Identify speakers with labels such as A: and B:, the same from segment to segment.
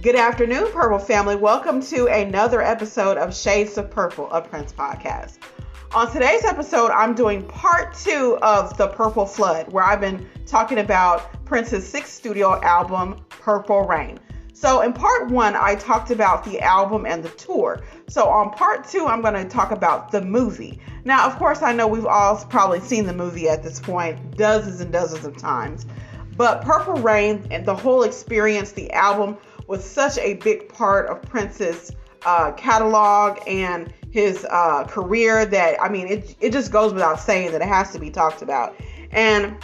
A: Good afternoon, Purple family. Welcome to another episode of Shades of Purple, a Prince podcast. On today's episode, I'm doing part 2 of The Purple Flood, where I've been talking about Prince's 6th studio album, Purple Rain. So in part 1, I talked about the album and the tour. So on part 2, I'm going to talk about the movie. Now, of course, I know we've all probably seen the movie at this point dozens and dozens of times. But Purple Rain and the whole experience, the album, was such a big part of Prince's catalog and his career that, I mean, it just goes without saying that it has to be talked about. And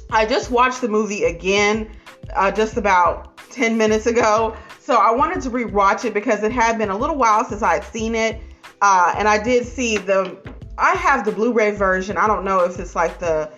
A: I just watched the movie again just about 10 minutes ago. So I wanted to rewatch it because it had been a little while since I had seen it. And I did see I have the Blu-ray version. I don't know if it's like the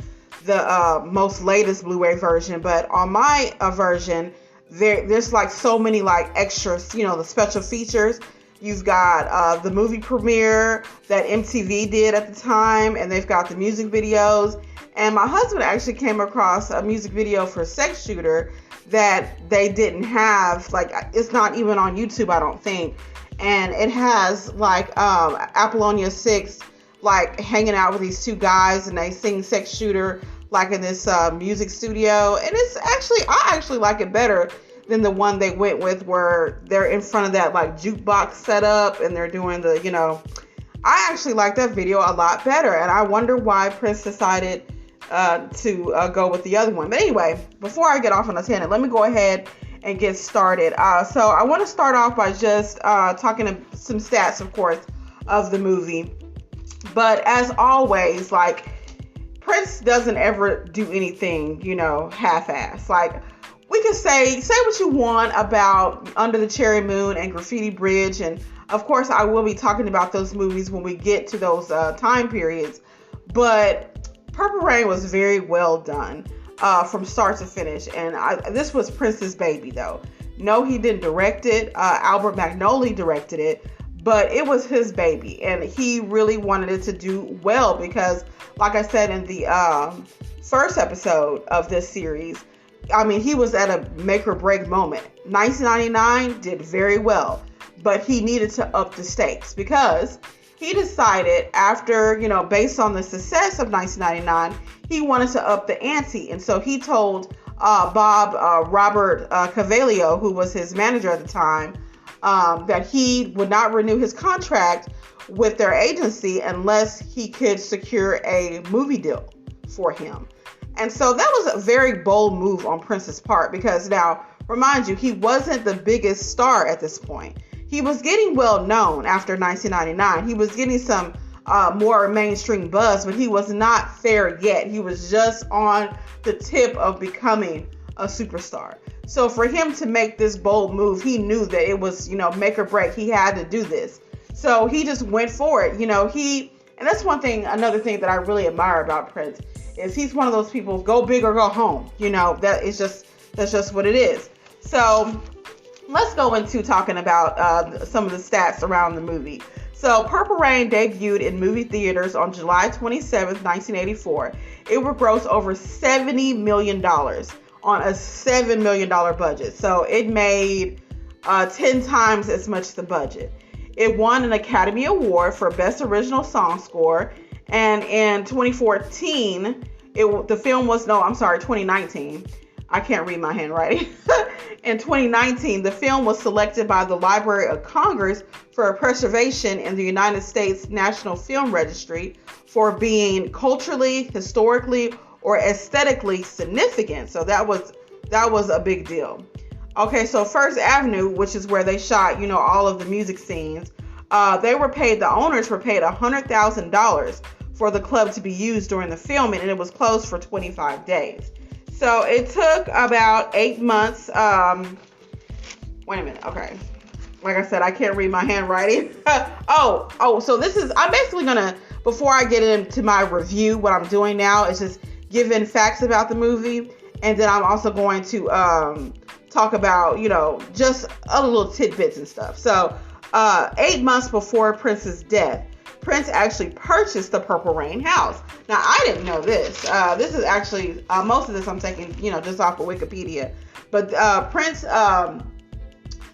A: most latest Blu-ray version, but on my version, there's like so many like extras, the special features. You've got the movie premiere that MTV did at the time, and they've got the music videos. And my husband actually came across a music video for Sex Shooter that they didn't have. Like, it's not even on YouTube, I don't think. And it has like Apollonia 6 like hanging out with these two guys, and they sing Sex Shooter like in this music studio. And I actually like it better than the one they went with where they're in front of that like jukebox setup and they're doing I actually like that video a lot better. And I wonder why Prince decided to go with the other one. But anyway, before I get off on a tangent, let me go ahead and get started. So I want to start off by just talking some stats, of course, of the movie. But as always, like, Prince doesn't ever do anything, half-ass. Like, we can say what you want about Under the Cherry Moon and Graffiti Bridge. And of course, I will be talking about those movies when we get to those time periods. But Purple Rain was very well done from start to finish. And this was Prince's baby, though. No, he didn't direct it. Albert Magnoli directed it. But it was his baby, and he really wanted it to do well because, like I said in the first episode of this series, I mean, he was at a make or break moment. 1999 did very well, but he needed to up the stakes because he decided after, based on the success of 1999, he wanted to up the ante. And so he told Robert Cavalier, who was his manager at the time, that he would not renew his contract with their agency unless he could secure a movie deal for him. And so that was a very bold move on Prince's part because now, remind you, he wasn't the biggest star at this point. He was getting well known after 1999. He was getting some more mainstream buzz, but he was not there yet. He was just on the tip of becoming a superstar. So for him to make this bold move, he knew that it was, make or break. He had to do this. So he just went for it. And that's another thing that I really admire about Prince is he's one of those people, go big or go home. That's just what it is. So let's go into talking about some of the stats around the movie. So Purple Rain debuted in movie theaters on July 27th, 1984. It would gross over $70 million. On a $7 million budget. So it made 10 times as much the budget. It won an Academy Award for Best Original Song Score. And in 2019, I can't read my handwriting. In 2019, the film was selected by the Library of Congress for preservation in the United States National Film Registry for being culturally, historically, or aesthetically significant. So that was a big deal. Okay, so First Avenue, which is where they shot, all of the music scenes, the owners were paid $100,000 for the club to be used during the filming, and it was closed for 25 days. So it took about 8 months. Wait a minute. Okay. Like I said, I can't read my handwriting. So I'm basically gonna, before I get into my review, what I'm doing now is just giving facts about the movie, and then I'm also going to talk about, just a little tidbits and stuff. So 8 months before Prince's death, Prince actually purchased the Purple Rain house. Now, I didn't know this. This is actually, most of this I'm taking, just off of Wikipedia. But Prince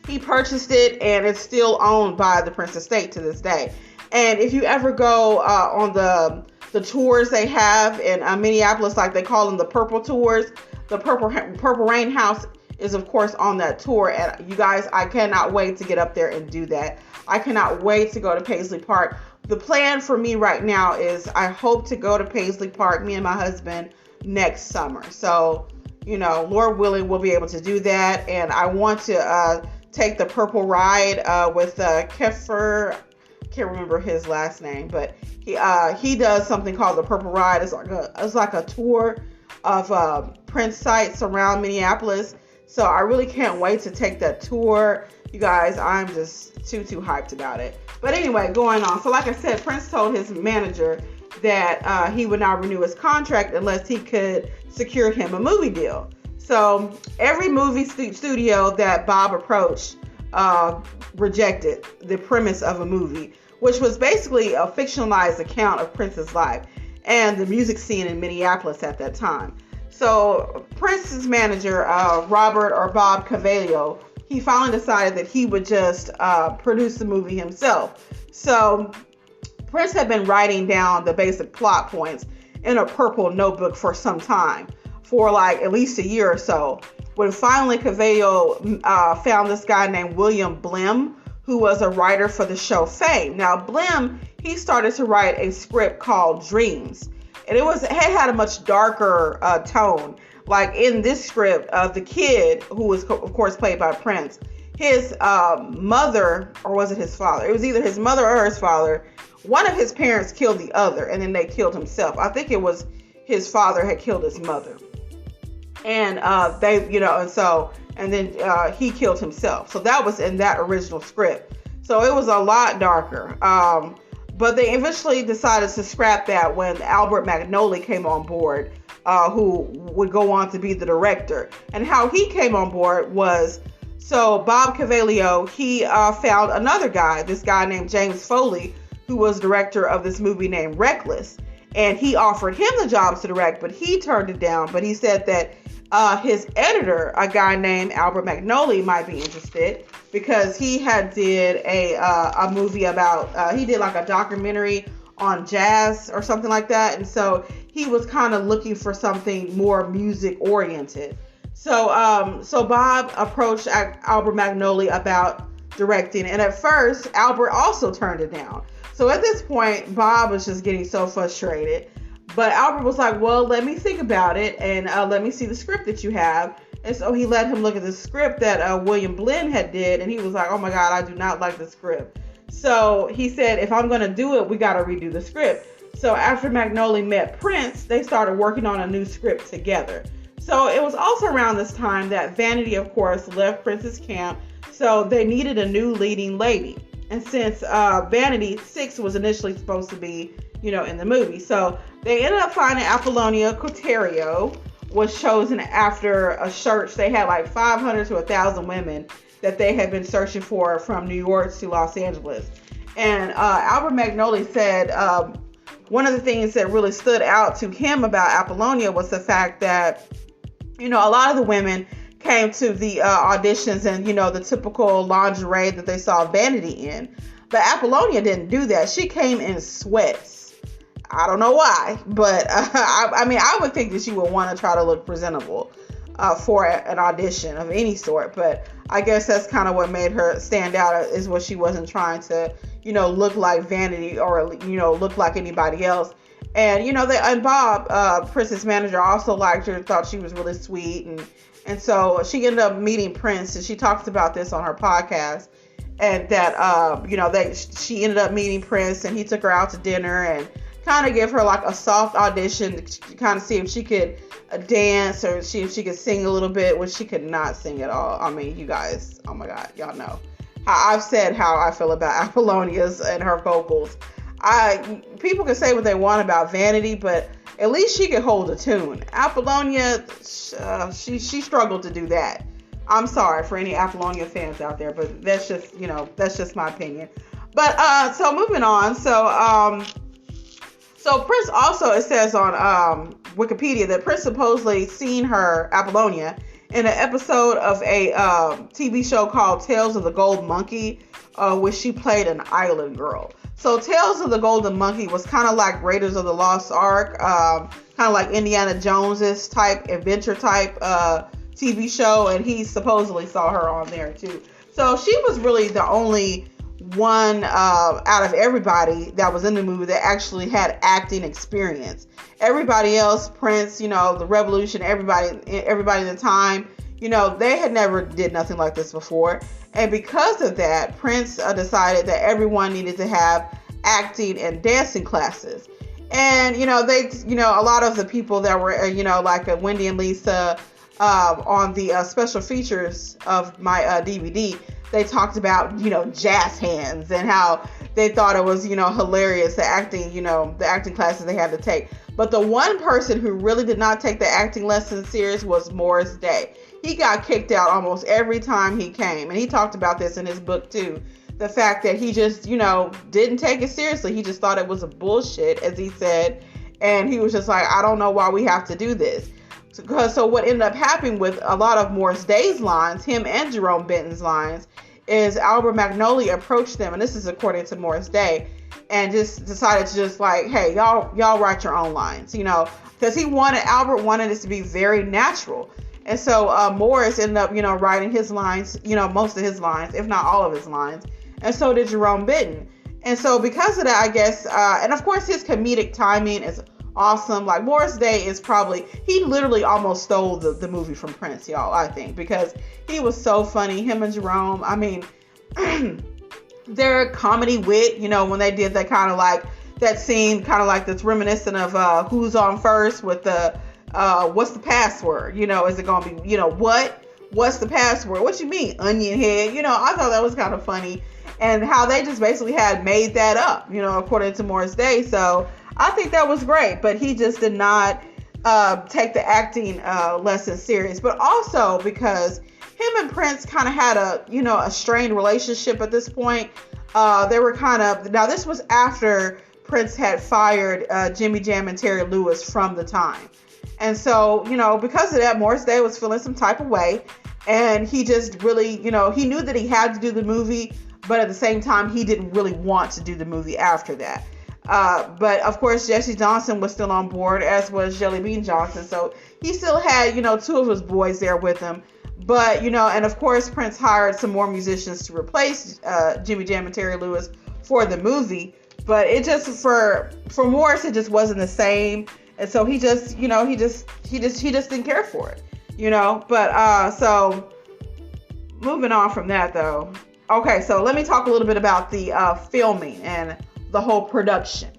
A: He purchased it, and it's still owned by the Prince estate to this day. And if you ever go on the tours they have in Minneapolis, like they call them the Purple Tours, the Purple Rain House is of course on that tour. And you guys, I cannot wait to get up there and do that. I cannot wait to go to Paisley Park. The plan for me right now is I hope to go to Paisley Park, me and my husband, next summer. So, Lord willing, we'll be able to do that. And I want to take the Purple Ride with Keffer. Can't remember his last name, but he does something called the Purple Ride. It's like a tour of Prince sites around Minneapolis. So I really can't wait to take that tour. You guys, I'm just too hyped about it. But anyway, going on. So like I said, Prince told his manager that he would not renew his contract unless he could secure him a movie deal. So every movie studio that Bob approached rejected the premise of a movie, which was basically a fictionalized account of Prince's life and the music scene in Minneapolis at that time. So Prince's manager, Robert or Bob Cavallo, he finally decided that he would just produce the movie himself. So Prince had been writing down the basic plot points in a purple notebook for some time, for like at least a year or so, when finally Cavallo found this guy named William Blim, who was a writer for the show Fame. Now Blim, he started to write a script called Dreams, and it had a much darker tone. Like in this script, the kid, who was of course played by Prince, his mother, or was it his father? It was either his mother or his father. One of his parents killed the other, and then they killed himself. I think it was his father had killed his mother, and then he killed himself. So that was in that original script. So it was a lot darker. But they eventually decided to scrap that when Albert Magnoli came on board, who would go on to be the director. And how he came on board was, so Bob Cavallo, he found another guy, this guy named James Foley, who was director of this movie named Reckless. And he offered him the job to direct, but he turned it down. But he said that his editor, a guy named Albert Magnoli, might be interested, because he had did a movie about, he did like a documentary on jazz or something like that. And so he was kind of looking for something more music oriented. So Bob approached Albert Magnoli about directing. And at first, Albert also turned it down. So at this point, Bob was just getting so frustrated. But Albert was like, well, let me think about it, and let me see the script that you have. And so he let him look at the script that William Blim had did, and he was like, oh my God, I do not like the script. So he said, if I'm going to do it, we got to redo the script. So after Magnoli met Prince, they started working on a new script together. So it was also around this time that Vanity, of course, left Prince's camp. So they needed a new leading lady. And since Vanity 6 was initially supposed to be, in the movie. So they ended up finding Apollonia Quaterio was chosen after a search. They had like 500 to 1,000 women that they had been searching for from New York to Los Angeles. And Albert Magnoli said one of the things that really stood out to him about Apollonia was the fact that, a lot of the women came to the auditions and, the typical lingerie that they saw Vanity in. But Apollonia didn't do that. She came in sweats. I don't know why, but I would think that she would want to try to look presentable for an audition of any sort. But I guess that's kind of what made her stand out, is what she wasn't trying to, look like Vanity or, look like anybody else. And, and Bob, Prince's manager, also liked her, thought she was really sweet. And so she ended up meeting Prince, and she talks about this on her podcast. And that, she ended up meeting Prince, and he took her out to dinner and kind of give her like a soft audition to kind of see if she could dance or see if she could sing a little bit, which she could not sing at all. I mean, you guys, oh my God, y'all know how I've said how I feel about Apollonia's and her vocals. People can say what they want about Vanity, but at least she could hold a tune. Apollonia, she struggled to do that. I'm sorry for any Apollonia fans out there, but that's just my opinion. But so moving on, so Prince also, it says on Wikipedia that Prince supposedly seen her, Apollonia, in an episode of a TV show called Tales of the Gold Monkey, where she played an island girl. So Tales of the Golden Monkey was kind of like Raiders of the Lost Ark, kind of like Indiana Jones's type adventure type TV show, and he supposedly saw her on there too. So she was really the only one out of everybody that was in the movie that actually had acting experience. Everybody else, Prince, the Revolution, everybody in the time, they had never did nothing like this before. And because of that, Prince decided that everyone needed to have acting and dancing classes. And, a lot of the people that were, like Wendy and Lisa on the special features of my DVD, they talked about, jazz hands and how they thought it was, hilarious, the acting classes they had to take. But the one person who really did not take the acting lessons serious was Morris Day. He got kicked out almost every time he came. And he talked about this in his book too. The fact that he just, didn't take it seriously. He just thought it was a bullshit, as he said. And he was just like, I don't know why we have to do this. So what ended up happening with a lot of Morris Day's lines, him and Jerome Benton's lines, is Albert Magnoli approached them, and this is according to Morris Day, and just decided to just like, hey, y'all write your own lines, because Albert wanted this to be very natural. And so Morris ended up, writing his lines, most of his lines, if not all of his lines. And so did Jerome Benton. And so because of that, I guess, and of course his comedic timing is awesome. Like Morris Day he literally almost stole the movie from Prince, y'all, I think, because he was so funny. Him and Jerome, I mean, their comedy wit, when they did that kind of like, that scene kind of like that's reminiscent of Who's on First with the, what's the password? Is it going to be, what's the password? What you mean, onion head? I thought that was kind of funny. And how they just basically had made that up, according to Morris Day. So I think that was great, but he just did not take the acting lesson serious. But also because him and Prince kind of had a strained relationship at this point. They were now this was after Prince had fired Jimmy Jam and Terry Lewis from the time. And so, because of that, Morris Day was feeling some type of way. And he just really, he knew that he had to do the movie, but at the same time, he didn't really want to do the movie after that. But of course, Jesse Johnson was still on board, as was Jelly Bean Johnson. So he still had, two of his boys there with him. But, and of course, Prince hired some more musicians to replace Jimmy Jam and Terry Lewis for the movie. But it just, for Morris, it just wasn't the same. And so he just, he just didn't care for it, But so moving on from that, though. Okay, so let me talk a little bit about the filming and the whole production.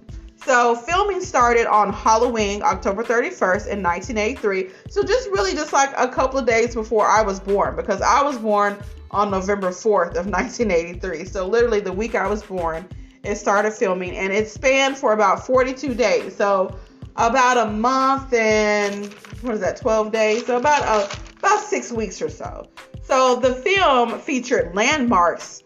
A: So filming started on Halloween, October 31st in 1983. So just like a couple of days before I was born, because I was born on November 4th of 1983. So literally the week I was born, it started filming, and it spanned for about 42 days. So about a month and 12 days. So about 6 weeks or so. So the film featured landmarks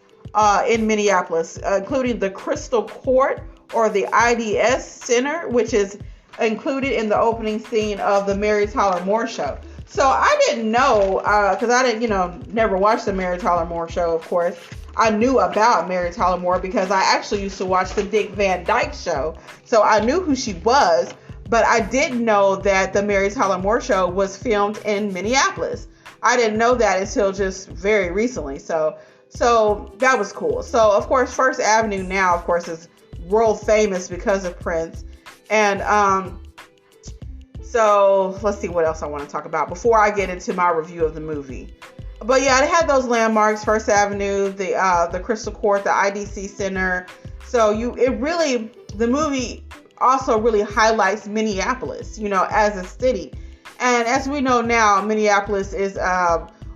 A: in Minneapolis, including the Crystal Court, or the IDS Center, which is included in the opening scene of the Mary Tyler Moore Show. So I didn't know, because I didn't, never watched the Mary Tyler Moore Show, of course. I knew about Mary Tyler Moore because I actually used to watch the Dick Van Dyke Show. So I knew who she was, but I didn't know that the Mary Tyler Moore Show was filmed in Minneapolis. I didn't know that until just very recently. So that was cool. So, of course, First Avenue now, of course, is world famous because of Prince. And so let's see what else I want to talk about before I get into my review of the movie. But yeah, it had those landmarks: First Avenue, the Crystal Court, the IDC Center. So the movie also really highlights Minneapolis, as a city. And as we know now, Minneapolis is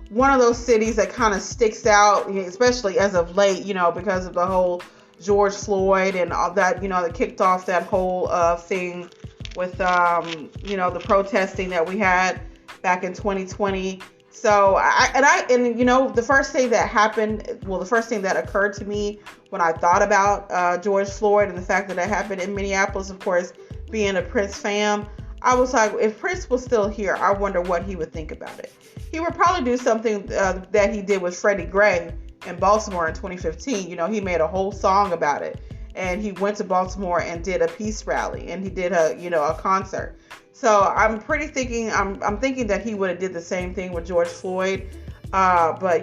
A: one of those cities that kind of sticks out, especially as of late, because of the whole George Floyd and all that, that kicked off that whole thing with, the protesting that we had back in 2020. So the first thing that happened, the first thing that occurred to me when I thought about George Floyd and the fact that it happened in Minneapolis, of course, being a Prince fan, I was like, if Prince was still here, I wonder what he would think about it. He would probably do something that he did with Freddie Gray in Baltimore in 2015. He made a whole song about it. And he went to Baltimore and did a peace rally, and he did a concert. So I'm thinking that he would have did the same thing with George Floyd. But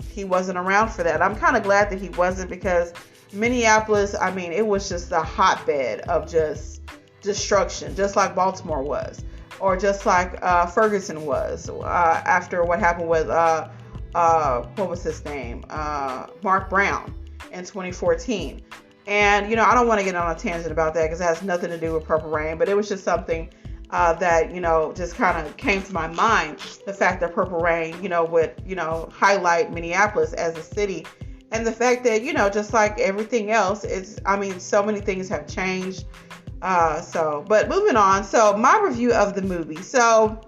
A: he wasn't around for that. I'm kind of glad that he wasn't, because Minneapolis, it was just a hotbed of just destruction, just like Baltimore was, or just like Ferguson was after what happened with what was his name, Mark Brown in 2014. And I don't want to get on a tangent about that because it has nothing to do with Purple Rain, but it was just something that just kind of came to my mind. The fact that Purple Rain would highlight Minneapolis as a city, and the fact that just like everything else, so many things have changed. But moving on. So my review of the movie. So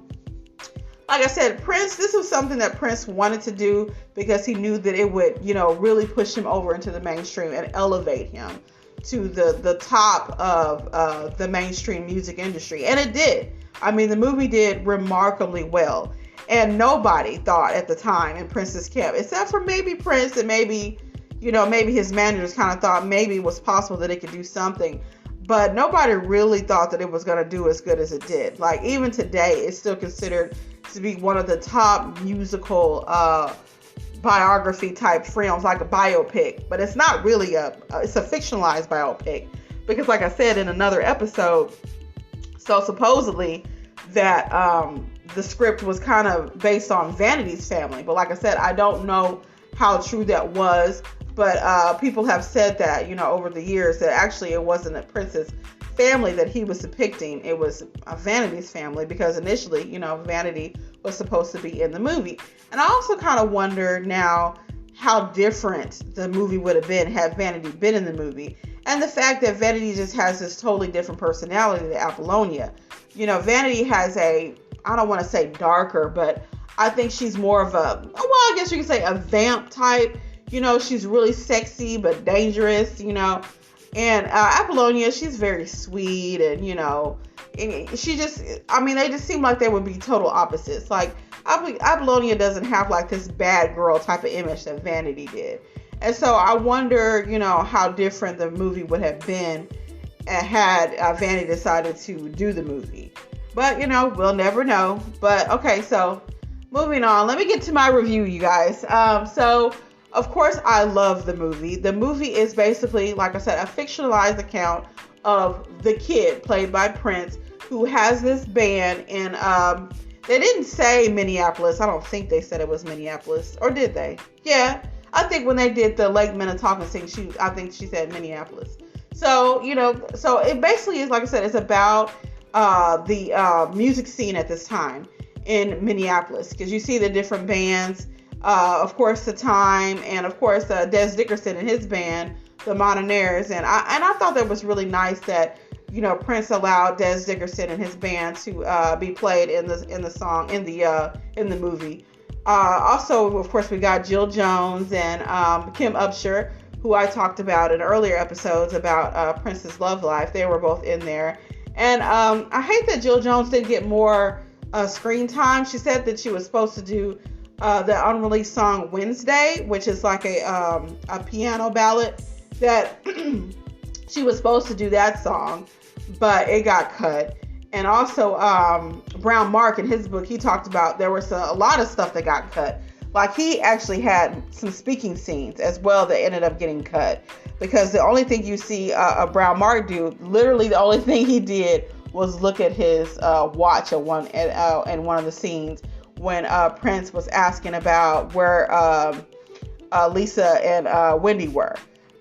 A: like I said, Prince, this was something that Prince wanted to do because he knew that it would, really push him over into the mainstream and elevate him to the top of the mainstream music industry. And it did. The movie did remarkably well. And nobody thought at the time in Prince's camp, except for maybe Prince and maybe his managers kind of thought maybe it was possible that it could do something. But nobody really thought that it was going to do as good as it did. Like, even today, it's still considered to be one of the top musical biography type films, like a biopic. But it's not really it's a fictionalized biopic. Because like I said in another episode, so supposedly that the script was kind of based on Vanity's family. But like I said, I don't know how true that was. But people have said that, over the years, that actually it wasn't a Prince's family that he was depicting. It was Vanity's family, because initially, Vanity was supposed to be in the movie. And I also kind of wonder now how different the movie would have been had Vanity been in the movie. And the fact that Vanity just has this totally different personality to Apollonia. Vanity has I don't want to say darker, but I think she's more of I guess you could say a vamp type. She's really sexy but dangerous, and Apollonia, she's very sweet, and she just, they just seem like they would be total opposites. Like, Apollonia doesn't have like this bad girl type of image that Vanity did. And so I wonder, how different the movie would have been had Vanity decided to do the movie. But, we'll never know. But, okay, so moving on. Let me get to my review, you guys. Of course, I love the movie. The movie is basically, like I said, a fictionalized account of the kid played by Prince, who has this band in, they didn't say Minneapolis. I don't think they said it was Minneapolis. Or did they? Yeah. I think when they did the Lake Minnetonka thing, I think she said Minneapolis. So, so it basically is, like I said, it's about the music scene at this time in Minneapolis. Because you see the different bands. Of course, The Time, and of course, Des Dickerson and his band, the Modernaires. And I thought that was really nice that, Prince allowed Des Dickerson and his band to be played in the movie. Also, of course, we got Jill Jones and Kim Upshur, who I talked about in earlier episodes about Prince's love life. They were both in there. And I hate that Jill Jones didn't get more screen time. She said that she was supposed to do the unreleased song Wednesday, which is like a piano ballad, that she was supposed to do that song, but it got cut. And also Brown Mark, in his book, he talked about there was a lot of stuff that got cut. Like, he actually had some speaking scenes as well that ended up getting cut, because the only thing you see Brown Mark do, literally the only thing he did was look at his watch in one of the scenes, when Prince was asking about where Lisa and Wendy were.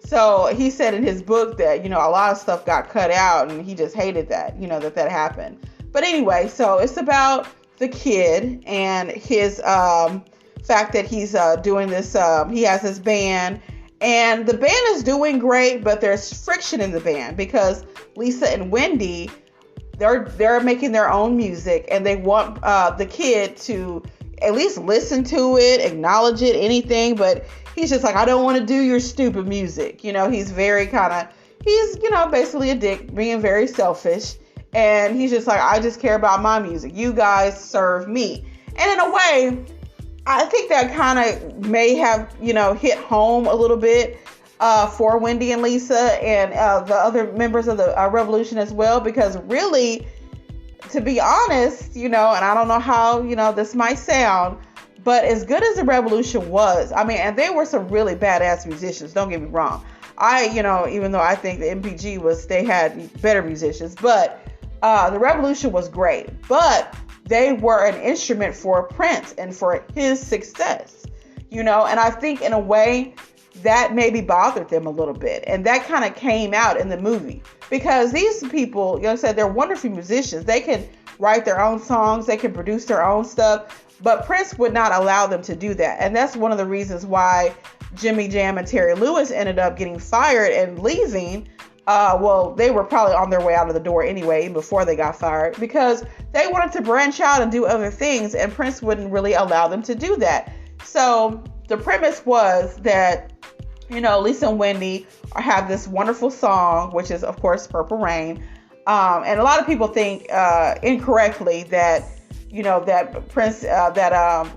A: So he said in his book that, a lot of stuff got cut out, and he just hated that, that happened. But anyway, so it's about the kid and his fact that he's doing this, he has this band, and the band is doing great, but there's friction in the band because Lisa and Wendy, they're making their own music, and they want the kid to at least listen to it, acknowledge it, anything. But he's just like, I don't want to do your stupid music. He's very he's basically a dick, being very selfish. And he's just like, I just care about my music. You guys serve me. And in a way, I think that kind of may have, hit home a little bit for Wendy and Lisa and the other members of the Revolution as well. Because really, to be honest, and I don't know how, this might sound, but as good as the Revolution was, and they were some really badass musicians, don't get me wrong. Even though I think the MPG they had better musicians, but the Revolution was great. But they were an instrument for Prince and for his success, and I think in a way that maybe bothered them a little bit. And that kind of came out in the movie because these people, like I said, they're wonderful musicians. They can write their own songs, they can produce their own stuff, but Prince would not allow them to do that. And that's one of the reasons why Jimmy Jam and Terry Lewis ended up getting fired and leaving. They were probably on their way out of the door anyway, before they got fired, because they wanted to branch out and do other things, and Prince wouldn't really allow them to do that. So the premise was that, Lisa and Wendy have this wonderful song, which is, of course, Purple Rain. And a lot of people think incorrectly that, that Prince,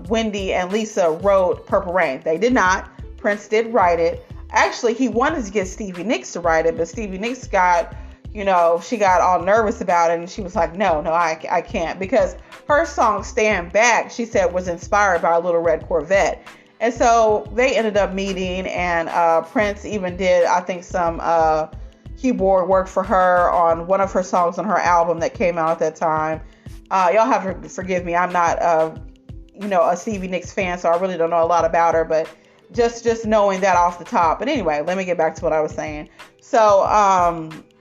A: Wendy and Lisa wrote Purple Rain. They did not. Prince did write it. Actually, he wanted to get Stevie Nicks to write it, but Stevie Nicks got, she got all nervous about it, and she was like, no, I can't, because her song Stand Back, she said, was inspired by a Little Red Corvette. And so they ended up meeting, and Prince even did, I think, some keyboard work for her on one of her songs on her album that came out at that time. Y'all have to forgive me. I'm not, a Stevie Nicks fan, so I really don't know a lot about her, but just knowing that off the top. But anyway, let me get back to what I was saying. So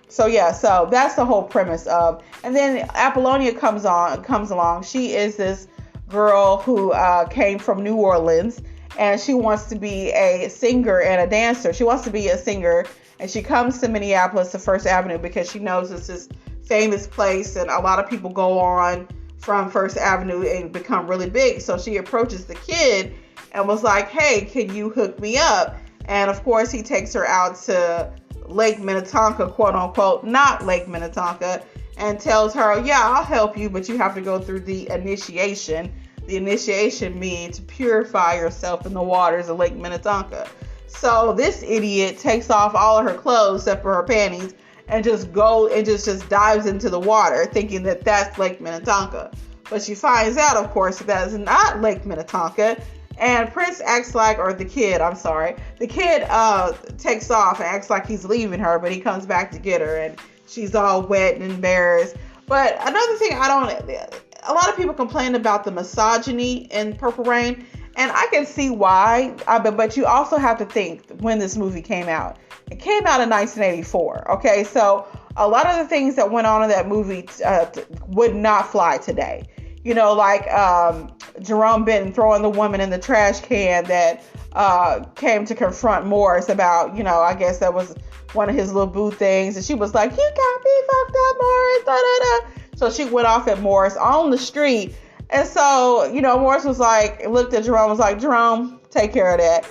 A: that's the whole premise of, and then Apollonia comes along. She is this girl who came from New Orleans, and she wants to be a singer and a dancer. She wants to be a singer, and she comes to Minneapolis to First Avenue because she knows it's this famous place, and a lot of people go on from First Avenue and become really big. So she approaches the kid and was like, hey, can you hook me up? And of course, he takes her out to Lake Minnetonka, quote unquote, not Lake Minnetonka, and tells her, yeah, I'll help you, but you have to go through the initiation. The initiation means to purify yourself in the waters of Lake Minnetonka. So this idiot takes off all of her clothes except for her panties and just dives into the water thinking that that's Lake Minnetonka. But she finds out, of course, that is not Lake Minnetonka. And Prince the kid takes off and acts like he's leaving her, but he comes back to get her, and she's all wet and embarrassed. But another thing a lot of people complain about the misogyny in Purple Rain, and I can see why, but you also have to think when this movie came out. It came out in 1984, okay? So a lot of the things that went on in that movie would not fly today. Like Jerome Benton throwing the woman in the trash can that came to confront Morris about, I guess that was one of his little boo things. And she was like, you got me fucked up, Morris, da, da, da. So she went off at Morris on the street. And so, Morris was like, looked at Jerome, was like, Jerome, take care of that.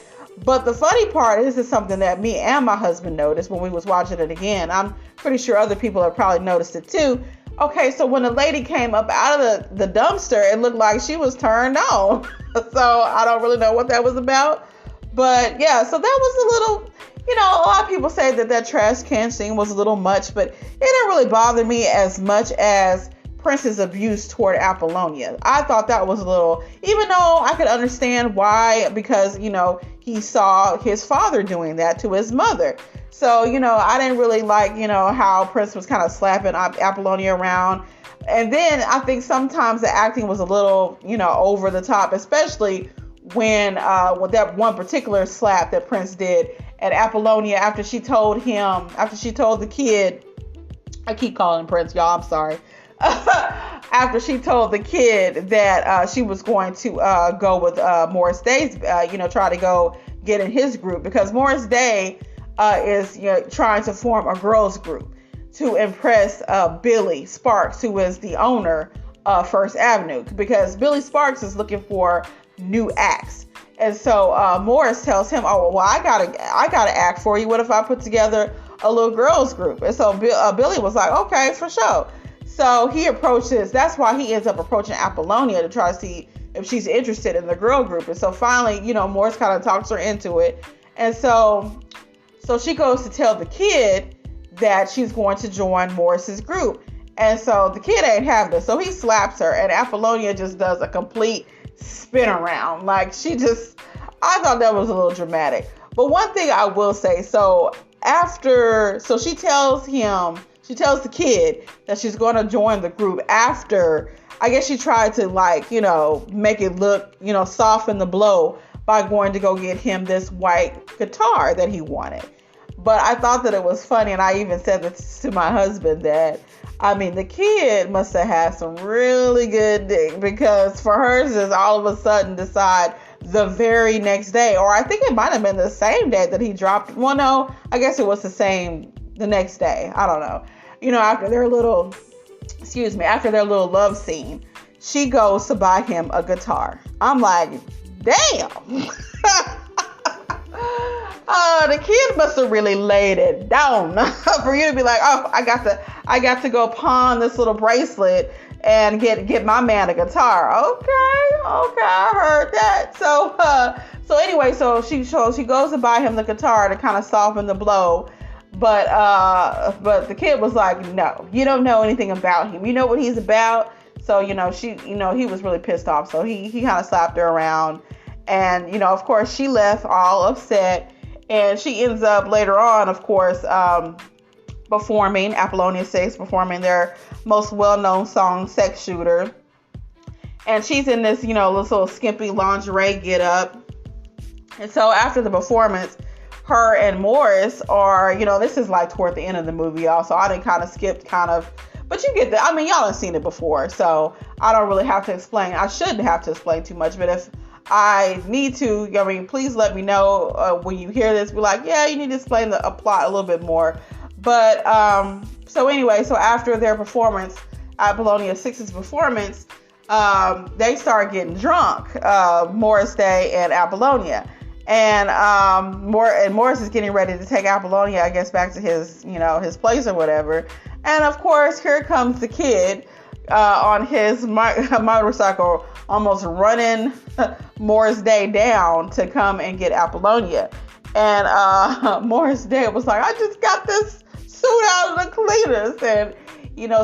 A: But the funny part is something that me and my husband noticed when we was watching it again. I'm pretty sure other people have probably noticed it too. Okay, so when the lady came up out of the dumpster, it looked like she was turned on. So I don't really know what that was about. But yeah, so that was a little, a lot of people say that trash can scene was a little much, but it didn't really bother me as much as Prince's abuse toward Apollonia. I thought that was a little, even though I could understand why, because, he saw his father doing that to his mother. So, I didn't really like, how Prince was kind of slapping Apollonia around. And then I think sometimes the acting was a little, over the top, especially when with that one particular slap that Prince did at Apollonia after she told the kid, I keep calling Prince, y'all, I'm sorry. After she told the kid that she was going to go with Morris Day's, try to go get in his group, because Morris Day is trying to form a girls group to impress Billy Sparks, who is the owner of First Avenue, because Billy Sparks is looking for new acts. And so Morris tells him, oh, well, I gotta act for you. What if I put together a little girls group? And so Billy was like, okay, for sure. So he approaches, that's why he ends up approaching Apollonia to try to see if she's interested in the girl group. And so finally, Morris kind of talks her into it. And so she goes to tell the kid that she's going to join Morris's group. And so the kid ain't having this. So he slaps her, and Apollonia just does a complete spin around. Like, I thought that was a little dramatic. But one thing I will say, so she tells the kid that she's going to join the group after, I guess she tried to make it look, soften the blow by going to go get him this white guitar that he wanted. But I thought that it was funny, and I even said this to my husband that, the kid must have had some really good dick, because for her to just all of a sudden decide the very next day, or I think it might have been the same day that he dropped. Well, no, I guess it was the next day. I don't know. After their little love scene, she goes to buy him a guitar. I'm like, damn. The kid must have really laid it down for you to be like, oh, I got to go pawn this little bracelet and get my man a guitar. Okay, I heard that. So anyway, so she goes to buy him the guitar to kind of soften the blow. But the kid was like, no, you don't know anything about him. You know what he's about. So, he was really pissed off. So he kind of slapped her around. And, of course, she left all upset. And she ends up later on, of course, performing, Apollonia 6, performing their most well-known song, Sex Shooter. And she's in this, this little skimpy lingerie get-up. And so after the performance, her and Morris are, this is like toward the end of the movie, y'all. So I didn't kind of skipped but you get that. Y'all have seen it before. So I don't really have to explain. I shouldn't have to explain too much. But if I need to, please let me know when you hear this. Be like, yeah, you need to explain the plot a little bit more. But so anyway, so after their performance, Apollonia 6's performance, they start getting drunk, Morris Day and Apollonia. And Morris is getting ready to take Apollonia, I guess, back to his, his place or whatever. And of course, here comes the kid on his motorcycle, almost running Morris Day down to come and get Apollonia. And Morris Day was like, I just got this suit out of the cleaners. And,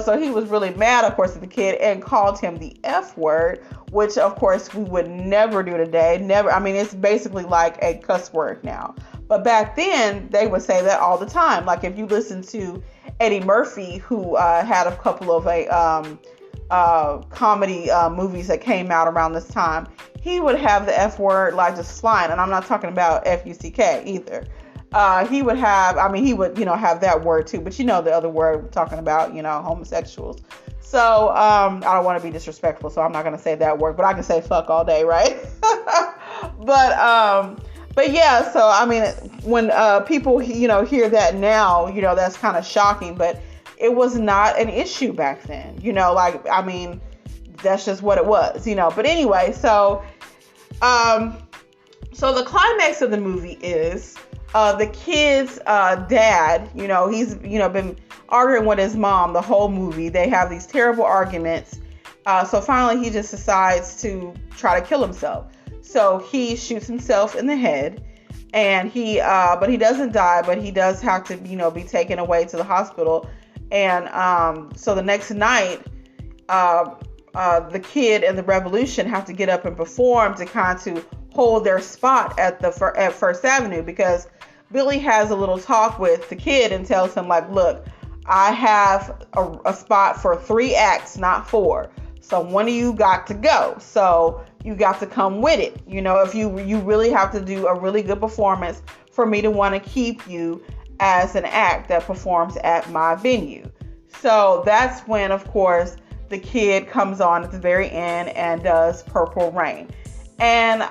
A: so he was really mad, of course, at the kid and called him the F word, which, of course, we would never do today. Never. It's basically like a cuss word now. But back then, they would say that all the time. Like, if you listen to Eddie Murphy, who had a couple of comedy movies that came out around this time, he would have the F word like just flying. And I'm not talking about F-U-C-K either. He would have, have that word too. But the other word we're talking about, homosexuals. So I don't want to be disrespectful, so I'm not going to say that word. But I can say fuck all day, right? But yeah, so when people hear that now, that's kind of shocking, but it was not an issue back then, that's just what it was, but anyway, so the climax of the movie is the kid's dad, he's been arguing with his mom the whole movie. They have these terrible arguments, so finally he just decides to try to kill himself. So he shoots himself in the head, and but he doesn't die, but he does have to, be taken away to the hospital. And so the next night, the kid and the Revolution have to get up and perform to kind of hold their spot at First Avenue, because Billy has a little talk with the kid and tells him, like, look, I have a spot for 3 acts, not 4. So one of you got to go. So you got to come with it. If you really have to do a really good performance for me to want to keep you as an act that performs at my venue. So that's when, of course, the kid comes on at the very end and does Purple Rain. And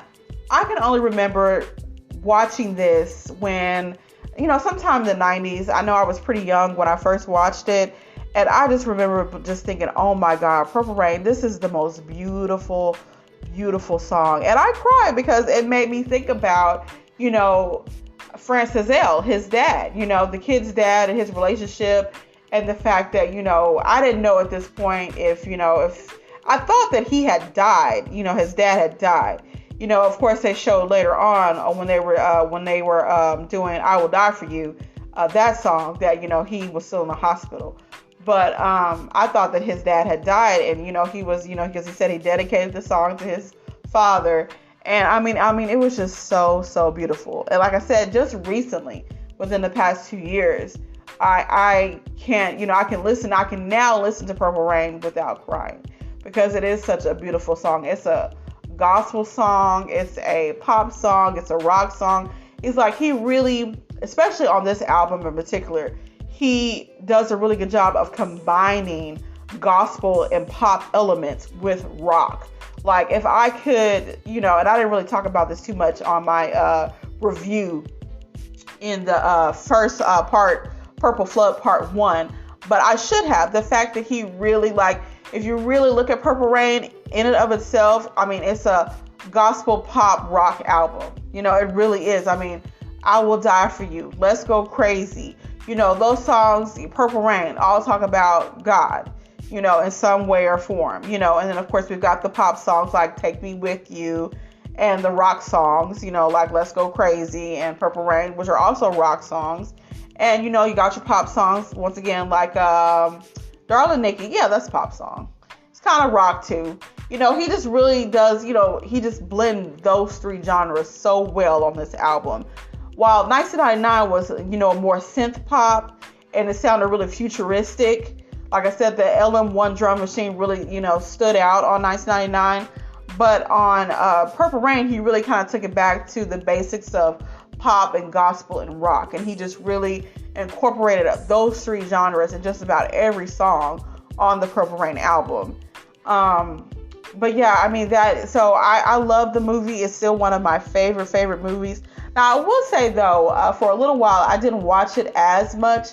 A: I can only remember watching this when, sometime in the 90s. I know I was pretty young when I first watched it. And I just remember just thinking, oh my God, Purple Rain, this is the most beautiful, beautiful song. And I cried because it made me think about, Francis L., his dad, the kid's dad and his relationship. And the fact that, I didn't know at this point if I thought that he had died, his dad had died. Of course they showed later on when they were doing I Will Die For You, that song, that, he was still in the hospital. But I thought that his dad had died, and, he was, because he said he dedicated the song to his father. And I mean, it was just so, so beautiful. And like I said, just recently, within the past 2 years, I can't, I can now listen to Purple Rain without crying, because it is such a beautiful song. It's a gospel song, it's a pop song, it's a rock song. It's like he really, especially on this album in particular, he does a really good job of combining gospel and pop elements with rock. Like if I could, and I didn't really talk about this too much on my review in the first part, Purple Flood Part 1, but I should have. The fact that he really, like, if you really look at Purple Rain in and of itself, I mean, it's a gospel pop rock album. It really is. I mean, I Will Die For You, Let's Go Crazy, those songs, Purple Rain, all talk about God, in some way or form, and then of course we've got the pop songs like Take Me With You, and the rock songs, like Let's Go Crazy and Purple Rain, which are also rock songs. And, you got your pop songs, once again, like Darling Nikki. Yeah, that's a pop song. It's kind of rock, too. He just really does, he just blends those three genres so well on this album. While 1999 was, more synth pop, and it sounded really futuristic. Like I said, the LM1 drum machine really, stood out on 1999. But on Purple Rain, he really kind of took it back to the basics of pop and gospel and rock, and he just really incorporated those three genres in just about every song on the Purple Rain album. But yeah, I mean so I love the movie. It's still one of my favorite movies. Now I will say though, for a little while I didn't watch it as much,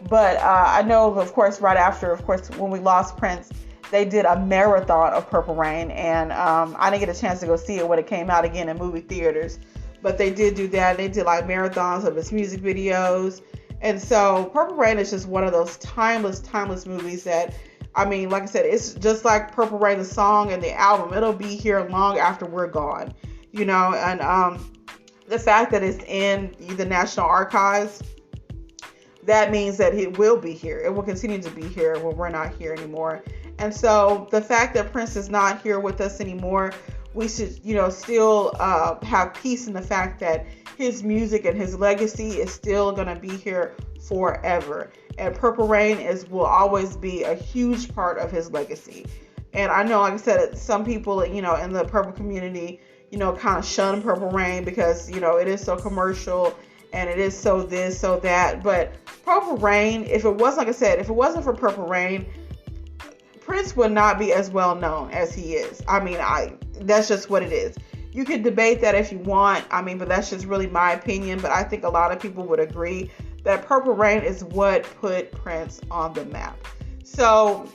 A: but I know of course right after, of course, when we lost Prince, they did a marathon of Purple Rain, and I didn't get a chance to go see it when it came out again in movie theaters. But they did do that. They did like marathons of his music videos. And so Purple Rain is just one of those timeless movies that, I mean, like I said, it's just like Purple Rain, the song and the album. It'll be here long after we're gone, and the fact that it's in the National Archives, that means that it will be here. It will continue to be here when we're not here anymore. And so the fact that Prince is not here with us anymore, we should, still have peace in the fact that his music and his legacy is still going to be here forever. And Purple Rain will always be a huge part of his legacy. And I know, like I said, some people, in the Purple community, kind of shun Purple Rain because, it is so commercial and it is so this, so that. But Purple Rain, if it wasn't for Purple Rain, Prince would not be as well known as he is. I mean, that's just what it is. You can debate that if you want. I mean, but that's just really my opinion. But I think a lot of people would agree that Purple Rain is what put Prince on the map. So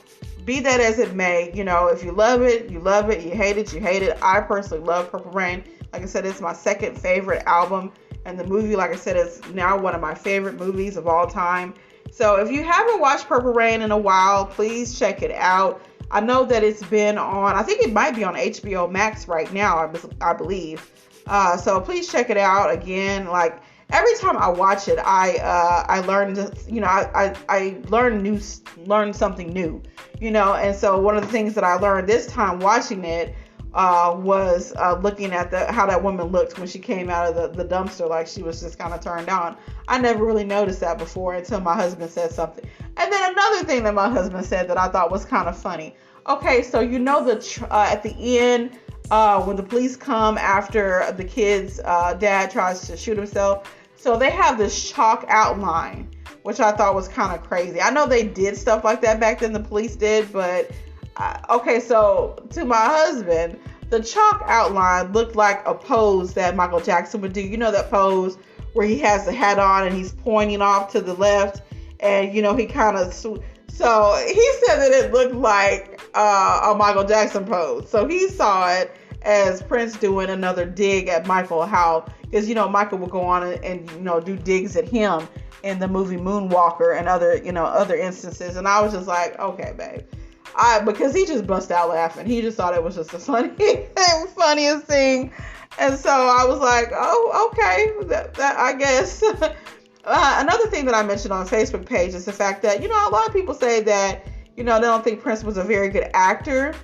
A: be that as it may, if you love it, you love it. You hate it, you hate it. I personally love Purple Rain. Like I said, it's my second favorite album. And the movie, like I said, is now one of my favorite movies of all time. So if you haven't watched Purple Rain in a while, please check it out. I know that it's been on, I think it might be on HBO Max right now, I believe. So please check it out. Again, like every time I watch it, I learn, I learn something new, and so one of the things that I learned this time watching it was looking at how that woman looked when she came out of the dumpster, like she was just kind of turned on. I never really noticed that before until my husband said something. And then another thing that my husband said that I thought was kind of funny. Okay, so at the end, when the police come after the kid's dad tries to shoot himself, so they have this chalk outline, which I thought was kind of crazy. I know they did stuff like that back then, the police did, but okay, so to my husband, the chalk outline looked like a pose that Michael Jackson would do. You know that pose where he has the hat on and he's pointing off to the left, and he kind of. So he said that it looked like a Michael Jackson pose. So he saw it as Prince doing another dig at Michael, how, because, Michael will go on and do digs at him in the movie Moonwalker and other instances. And I was just like, okay, babe. Because he just bust out laughing. He just thought it was just the funniest thing. And so I was like, oh, okay, that I guess. Another thing that I mentioned on Facebook page is the fact that, a lot of people say that, they don't think Prince was a very good actor.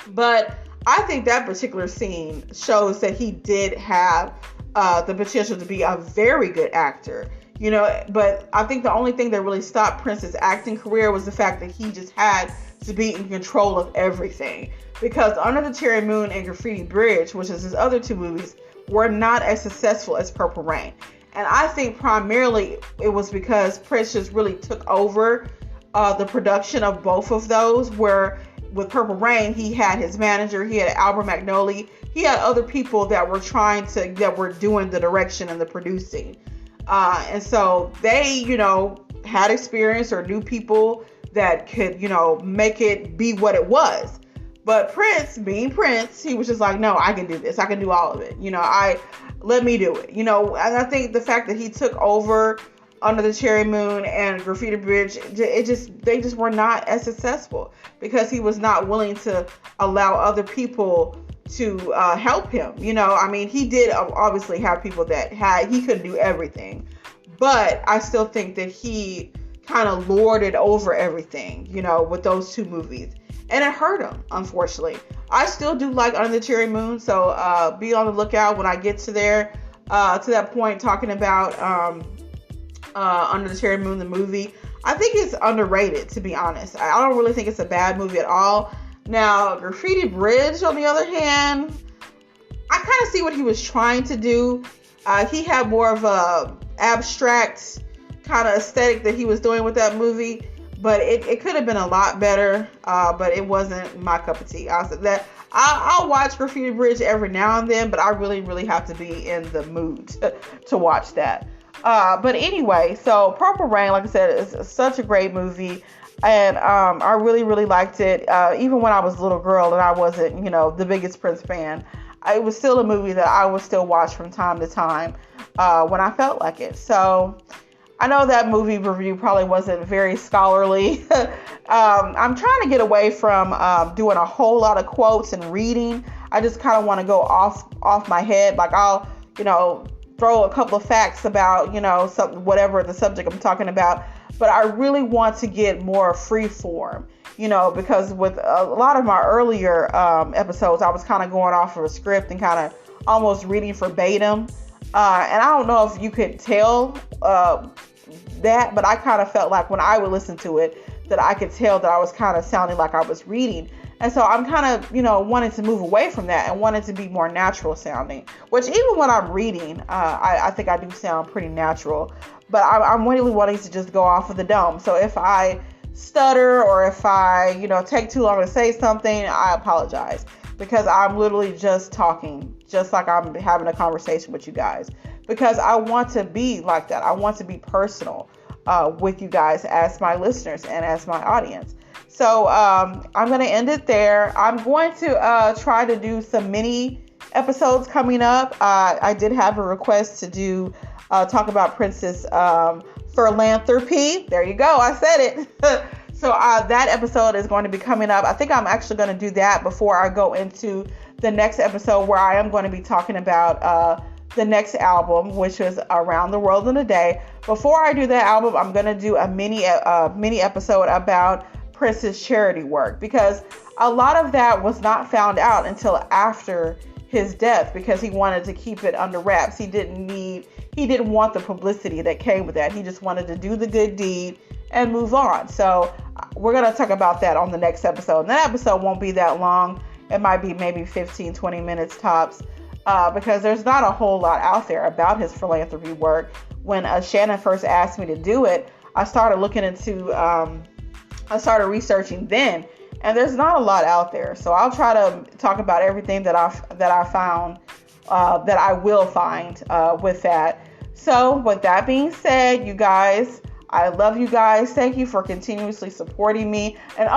A: But I think that particular scene shows that he did have the potential to be a very good actor. But I think the only thing that really stopped Prince's acting career was the fact that he just had to be in control of everything. Because Under the Cherry Moon and Graffiti Bridge, which is his other two movies, were not as successful as Purple Rain. And I think primarily it was because Prince just really took over the production of both of those, where with Purple Rain, he had his manager, he had Albert Magnoli, he had other people that were doing the direction and the producing. And so they, had experience or knew people that could, make it be what it was. But Prince, being Prince, he was just like, no, I can do this. I can do all of it. Let me do it. And I think the fact that he took over Under the Cherry Moon and Graffiti Bridge, they just were not as successful because he was not willing to allow other people to help him. He did obviously have people that he couldn't do everything, but I still think that he kind of lorded over everything, with those two movies. And it hurt him, unfortunately. I still do like Under the Cherry Moon, so be on the lookout when I get to that point talking about Under the Cherry Moon, the movie. I think it's underrated, to be honest. I don't really think it's a bad movie at all. Now, Graffiti Bridge, on the other hand, I kind of see what he was trying to do. He had more of a abstract kind of aesthetic that he was doing with that movie. But it could have been a lot better, but it wasn't my cup of tea. I'll watch Graffiti Bridge every now and then, but I really, really have to be in the mood to watch that. But anyway, so Purple Rain, like I said, is such a great movie. And I really, really liked it. Even when I was a little girl and I wasn't, the biggest Prince fan, it was still a movie that I would still watch from time to time when I felt like it. So I know that movie review probably wasn't very scholarly. I'm trying to get away from doing a whole lot of quotes and reading. I just kind of want to go off my head. Like I'll, throw a couple of facts about, whatever the subject I'm talking about. But I really want to get more free form, because with a lot of my earlier episodes, I was kind of going off of a script and kind of almost reading verbatim. And I don't know if you could tell that, but I kind of felt like when I would listen to it that I could tell that I was kind of sounding like I was reading. And so I'm kind of, wanting to move away from that and wanting to be more natural sounding, which even when I'm reading, I think I do sound pretty natural, but I'm really wanting to just go off of the dome. So if I stutter or if I, take too long to say something, I apologize because I'm literally just talking, just like I'm having a conversation with you guys. Because I want to be like that. I want to be personal with you guys as my listeners and as my audience. So I'm going to end it there. I'm going to try to do some mini episodes coming up. I did have a request to talk about Prince's philanthropy. There you go. I said it. So that episode is going to be coming up. I think I'm actually going to do that before I go into the next episode where I am going to be talking about the next album, which is Around the World in a Day. Before I do that album, I'm going to do a mini episode about Prince's charity work, because a lot of that was not found out until after his death because he wanted to keep it under wraps. He didn't want the publicity that came with that. He just wanted to do the good deed and move on. So we're going to talk about that on the next episode. And that episode won't be that long. It might be maybe 15, 20 minutes tops. Because there's not a whole lot out there about his philanthropy work. When Shannon first asked me to do it, I started looking into, I started researching then, and there's not a lot out there. So I'll try to talk about everything that I found, that I will find with that. So with that being said, you guys, I love you guys. Thank you for continuously supporting me. And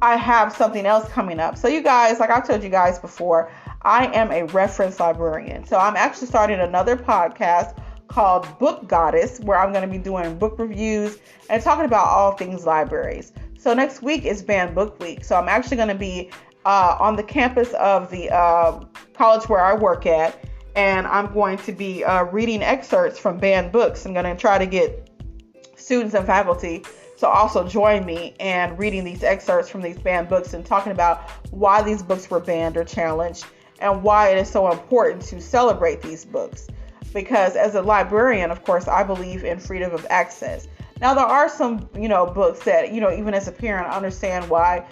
A: I have something else coming up. So you guys, like I've told you guys before, I am a reference librarian. So I'm actually starting another podcast called Book Goddess, where I'm going to be doing book reviews and talking about all things libraries. So next week is Banned Book Week. So I'm actually going to be on the campus of the college where I work at, and I'm going to be reading excerpts from banned books. I'm going to try to get students and faculty to also join me and reading these excerpts from these banned books and talking about why these books were banned or challenged and why it is so important to celebrate these books. Because as a librarian, of course, I believe in freedom of access. Now, there are some, books that, even as a parent, I understand why,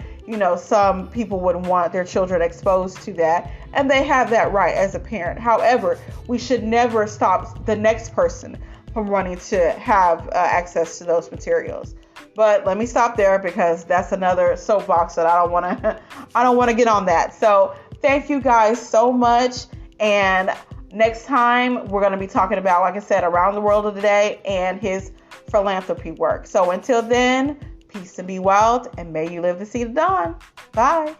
A: some people wouldn't want their children exposed to that. And they have that right as a parent. However, we should never stop the next person from wanting to have access to those materials. But let me stop there because that's another soapbox that I don't want to get on that. So thank you guys so much. And next time we're going to be talking about, like I said, Around the World of Today and his philanthropy work. So until then, peace and be wild, and may you live to see the dawn. Bye.